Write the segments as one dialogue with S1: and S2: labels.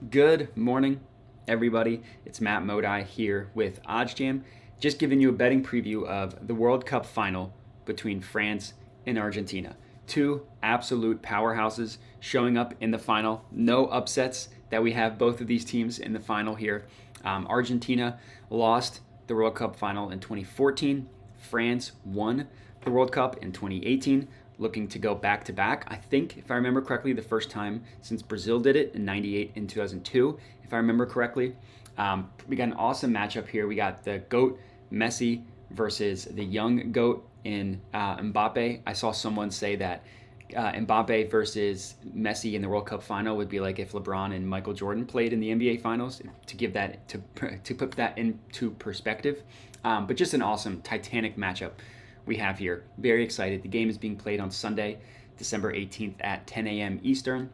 S1: Good morning, everybody. It's Matt Modi here with OddsJam, just giving you a betting preview of the World Cup final between France and Argentina. Two absolute powerhouses showing up in the final. No upsets that we have both of these teams in the final here. Argentina lost the World Cup final in 2014. France won the World Cup in 2018, looking to go back to back. I think, if I remember correctly, the first time since Brazil did it in 98 and 2002, if I remember correctly. We got an awesome matchup here. We got the GOAT Messi versus the young GOAT in Mbappe. I saw someone say that Mbappe versus Messi in the World Cup final would be like if LeBron and Michael Jordan played in the NBA finals. To give that to put that into perspective, but just an awesome Titanic matchup we have here. Very excited. The game is being played on Sunday, December 18th at 10 a.m. Eastern.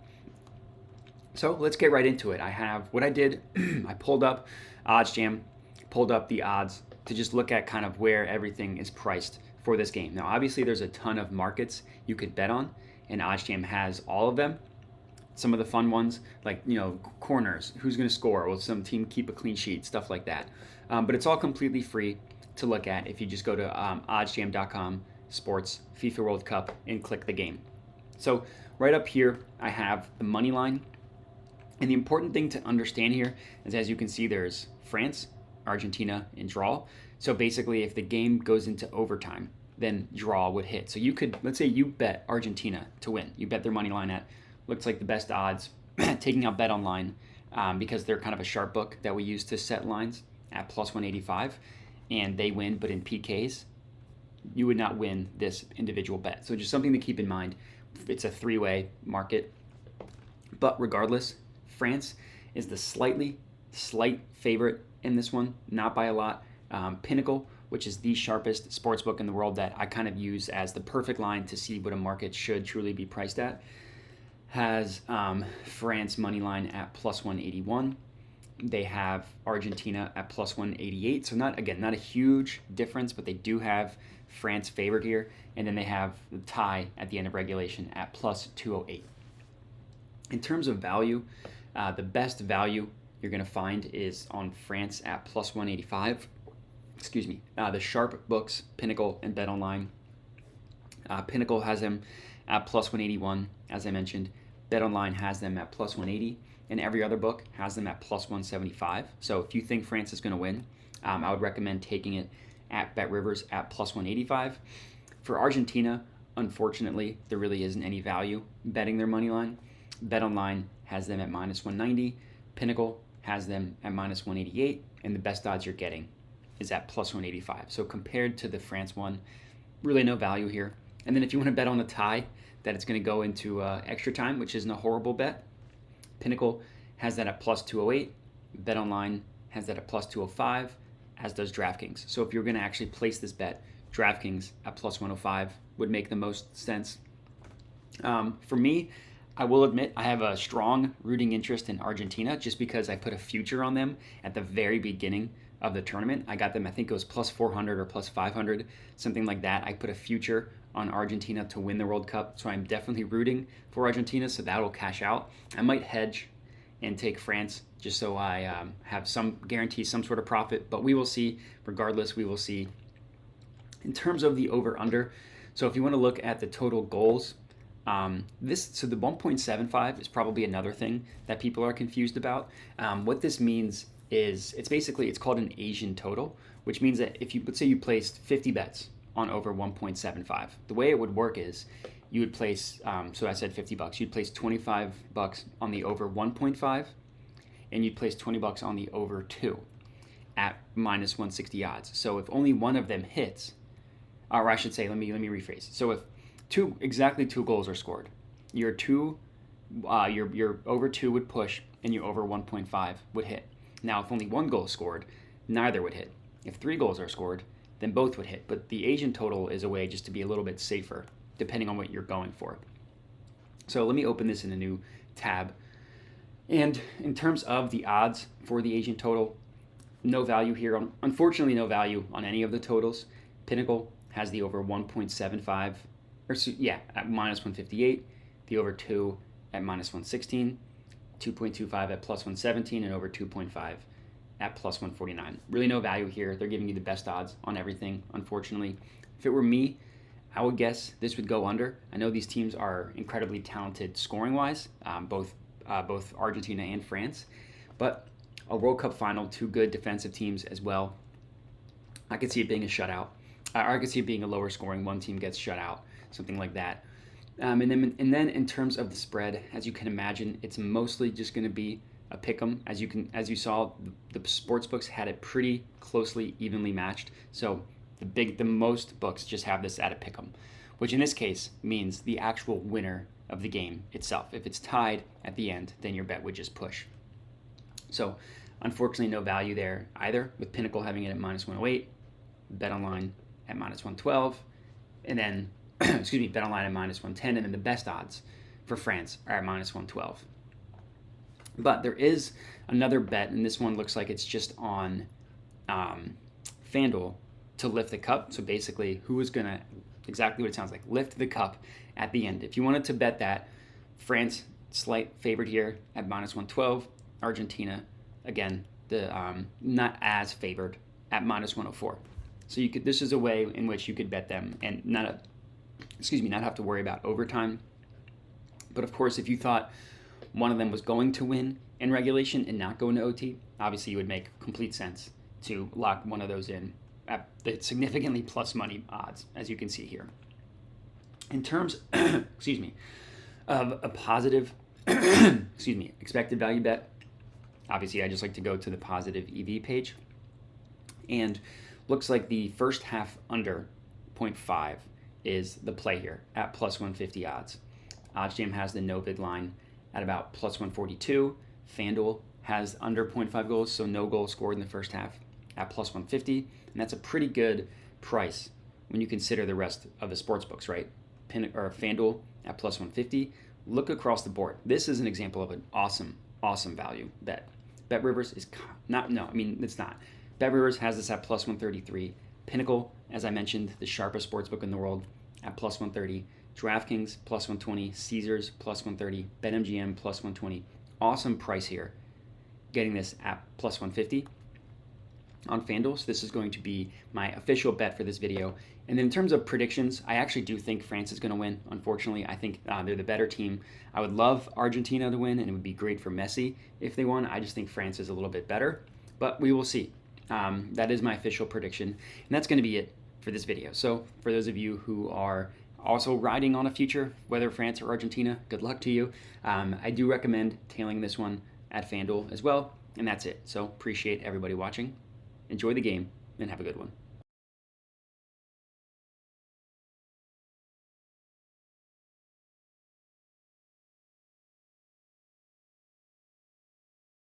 S1: So let's get right into it. I have what I did. I pulled up OddsJam, pulled up the odds to just look at kind of where everything is priced for this game. Now, obviously, there's a ton of markets you could bet on, and OddsJam has all of them. Some of the fun ones, like corners, who's going to score, will some team keep a clean sheet, stuff like that. But it's all completely free to look at if you just go to oddsjam.com sports FIFA World Cup and click the game. So right up here, I have the money line. And the important thing to understand here is, as you can see, there's France, Argentina, and draw. So basically, if the game goes into overtime, then draw would hit. So you could, let's say you bet Argentina to win. You bet their money line at, looks like the best odds, taking out BetOnline, because they're kind of a sharp book that we use to set lines at plus 185, and they win, but in PKs, you would not win this individual bet. So just something to keep in mind. It's a three-way market. But regardless, France is the slight favorite in this one, not by a lot. Pinnacle, which is the sharpest sports book in the world that I kind of use as the perfect line to see what a market should truly be priced at, has France money line at plus 181. They have Argentina at plus 188. So not a huge difference, but they do have France favored here. And then they have the tie at the end of regulation at plus 208. In terms of value, the best value you're going to find is on France at plus 185. Excuse me. The sharp books, Pinnacle and BetOnline. Pinnacle has them at plus 181, as I mentioned. BetOnline has them at plus 180, and every other book has them at plus 175. So if you think France is going to win, I would recommend taking it at BetRivers at plus 185. For Argentina, unfortunately, there really isn't any value betting their money line. BetOnline has them at minus 190. Pinnacle has them at minus 188, and the best odds you're getting is at plus 185. So compared to the France one, really no value here. And then if you want to bet on a tie, that it's going to go into extra time, which isn't a horrible bet, Pinnacle has that at plus 208. BetOnline has that at plus 205, as does DraftKings. So if you're going to actually place this bet, DraftKings at plus 105 would make the most sense. For me, I will admit I have a strong rooting interest in Argentina just because I put a future on them at the very beginning of the tournament. I got them, I think it was plus 400 or plus 500, something like that. I put a future on Argentina to win the World Cup, so I'm definitely rooting for Argentina, so that'll cash out. I might hedge and take France just so I have some guarantee, some sort of profit, but we will see. Regardless, we will see. In terms of the over-under, so if you want to look at the total goals, the 1.75 is probably another thing that people are confused about. What this means is it's called an Asian total, which means that if let's say you placed 50 bets on over 1.75, the way it would work is you would place, so I said $50, you'd place $25 on the over 1.5, and you'd place $20 on the over 2 at minus 160 odds. So if only one of them hits, or I should say, let me rephrase. So if exactly two goals are scored, your over 2 would push, and your over 1.5 would hit. Now, if only one goal is scored, neither would hit. If 3 goals are scored, then both would hit. But the Asian total is a way just to be a little bit safer, depending on what you're going for. So let me open this in a new tab. And in terms of the odds for the Asian total, no value here. Unfortunately, no value on any of the totals. Pinnacle has the over 1.75, at minus 158. The over 2 at minus 116. 2.25 at plus 117, and over 2.5 at plus 149. Really no value here. They're giving you the best odds on everything, unfortunately. If it were me, I would guess this would go under. I know these teams are incredibly talented scoring-wise, both Argentina and France, but a World Cup final, two good defensive teams as well. I could see it being a shutout. I could see it being a lower scoring, one team gets shut out, something like that. And then in terms of the spread, as you can imagine, it's mostly just going to be a pick'em. As you saw, the sports books had it pretty closely, evenly matched. So the most books just have this at a pick'em, which in this case means the actual winner of the game itself. If it's tied at the end, then your bet would just push. So unfortunately, no value there either, with Pinnacle having it at minus 108, BetOnline at minus 112, and then BetOnline at minus 110, and then the best odds for France are at minus 112. But there is another bet, and this one looks like it's just on FanDuel to lift the cup. So basically, who is going to, exactly what it sounds like, lift the cup at the end. If you wanted to bet that, France, slight favorite here at minus 112. Argentina, again, not as favored at minus 104. So this is a way in which you could bet them and not have to worry about overtime. But of course, if you thought one of them was going to win in regulation and not go into OT, obviously it would make complete sense to lock one of those in at the significantly plus money odds, as you can see here. In terms, of a positive, expected value bet, obviously I just like to go to the positive EV page, and looks like the first half under 0.5 is the play here at plus 150 odds. OddsJam has the no bid line at about plus 142. FanDuel has under 0.5 goals, so no goals scored in the first half at plus 150, and that's a pretty good price when you consider the rest of the sports books, right? FanDuel at plus 150. Look across the board. This is an example of an awesome value bet. BetRivers is it's not. BetRivers has this at plus 133. Pinnacle, as I mentioned, the sharpest sports book in the world, at plus 130. DraftKings plus 120. Caesars plus 130. BetMGM plus 120. Awesome price here. Getting this at plus 150 on FanDuel. So this is going to be my official bet for this video. And then in terms of predictions, I actually do think France is going to win. Unfortunately, I think they're the better team. I would love Argentina to win, and it would be great for Messi if they won. I just think France is a little bit better, but we will see. That is my official prediction, and that's going to be it for this video. So for those of you who are also riding on a future, whether France or Argentina, good luck to you. I do recommend tailing this one at FanDuel as well, and that's it. So appreciate everybody watching. Enjoy the game, and have a good one.